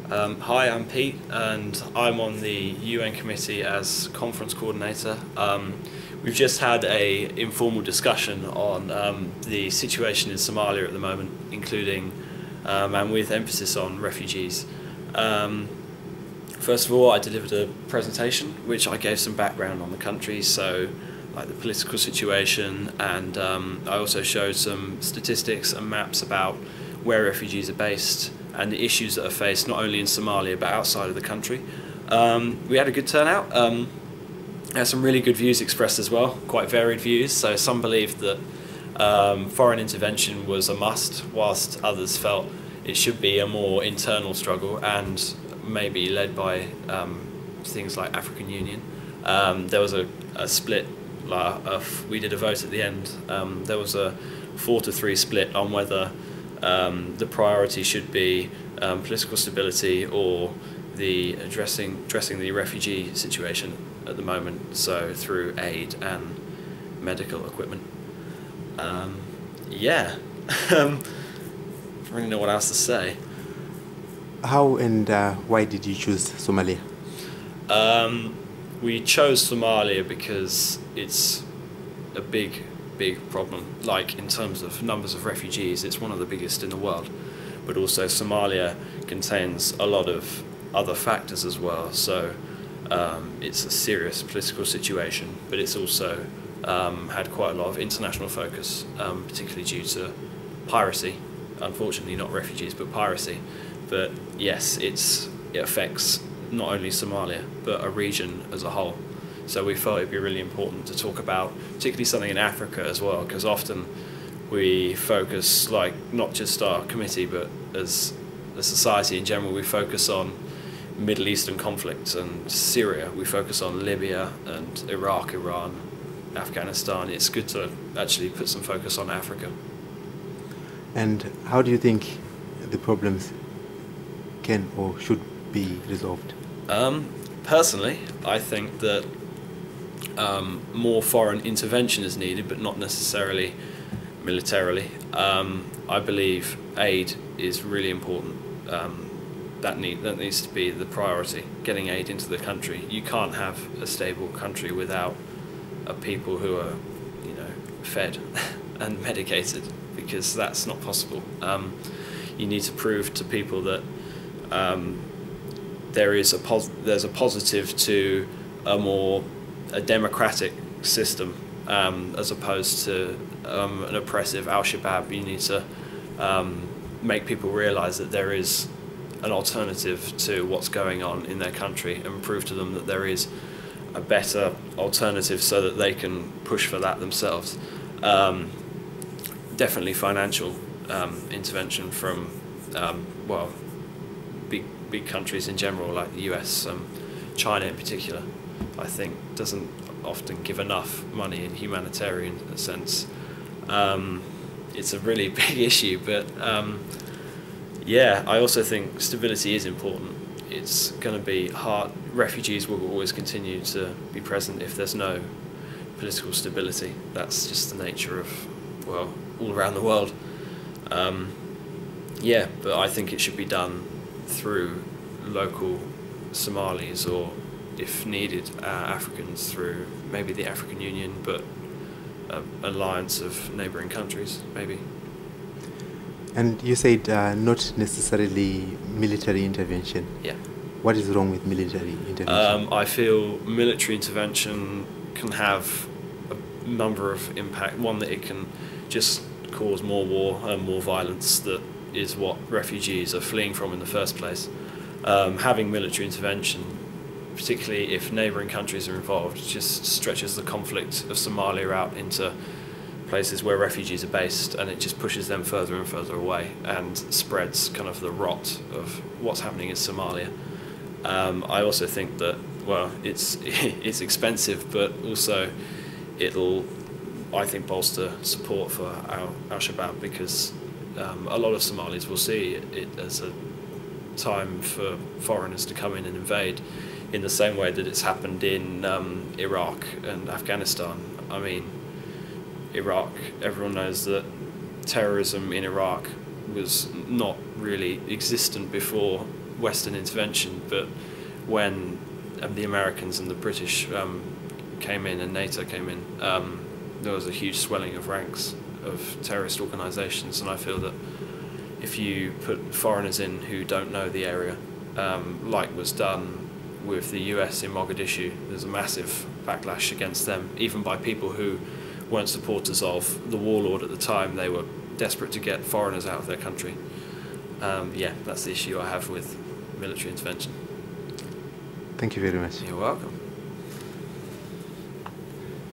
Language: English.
Hi, I'm Pete, and I'm on the UN committee as conference coordinator. We've just had a informal discussion on the situation in Somalia at the moment, including and with emphasis on refugees. First of all, I delivered a presentation which I gave some background on the country, so like the political situation, and I also showed some statistics and maps about where refugees are based and the issues that are faced not only in Somalia but outside of the country. We had a good turnout. There are some really good views expressed as well, quite varied views. So some believed that foreign intervention was a must, whilst others felt it should be a more internal struggle and maybe led by things like African Union. There was a split. We did a vote at the end. There was a 4-3 split on whether the priority should be political stability or the addressing the refugee situation at the moment, so through aid and medical equipment. Yeah, I don't really know what else to say. How and why did you choose Somalia? We chose Somalia because it's a big problem. Like in terms of numbers of refugees, it's one of the biggest in the world. But also Somalia contains a lot of other factors as well. So it's a serious political situation, but it's also had quite a lot of international focus, particularly due to piracy. Unfortunately, not refugees, but piracy. But yes, it affects not only Somalia, but a region as a whole. So we felt it'd be really important to talk about particularly something in Africa as well, because often we focus, like not just our committee, but as a society in general, we focus on Middle Eastern conflicts and Syria. We focus on Libya and Iraq, Iran, Afghanistan. It's good to actually put some focus on Africa. And how do you think the problems can or should be resolved? Personally, I think that more foreign intervention is needed, but not necessarily militarily. I believe aid is really important. That needs to be the priority, getting aid into the country. You can't have a stable country without people who are, fed and medicated, because that's not possible. You need to prove to people that there's a positive to a democratic system as opposed to an oppressive Al-Shabaab. You need to make people realise that there is an alternative to what's going on in their country and prove to them that there is a better alternative so that they can push for that themselves. Definitely financial intervention from big countries in general, like the US, China in particular, I think doesn't often give enough money in humanitarian sense. It's a really big issue, but yeah, I also think stability is important. It's going to be hard. Refugees will always continue to be present if there's no political stability. That's just the nature of, well, all around the world. Yeah, but I think it should be done through local Somalis, or if needed, Africans through maybe the African Union, but an alliance of neighbouring countries, maybe. And you said not necessarily military intervention. Yeah. What is wrong with military intervention? I feel military intervention can have a number of impact. One, that it can just cause more war and more violence, that is what refugees are fleeing from in the first place. Having military intervention, particularly if neighbouring countries are involved, just stretches the conflict of Somalia out into places where refugees are based, and it just pushes them further and further away and spreads kind of the rot of what's happening in Somalia. I also think that, well, it's expensive, but also it'll, I think, bolster support for Al-Shabaab, because a lot of Somalis will see it as a time for foreigners to come in and invade, in the same way that it's happened in Iraq and Afghanistan. I mean, Iraq, everyone knows that terrorism in Iraq was not really existent before Western intervention, but when the Americans and the British came in and NATO came in, there was a huge swelling of ranks of terrorist organisations, and I feel that if you put foreigners in who don't know the area, like was done with the US in Mogadishu, there's a massive backlash against them, even by people who weren't supporters of the warlord at the time. They were desperate to get foreigners out of their country. Yeah, that's the issue I have with military intervention. Thank you very much. You're welcome.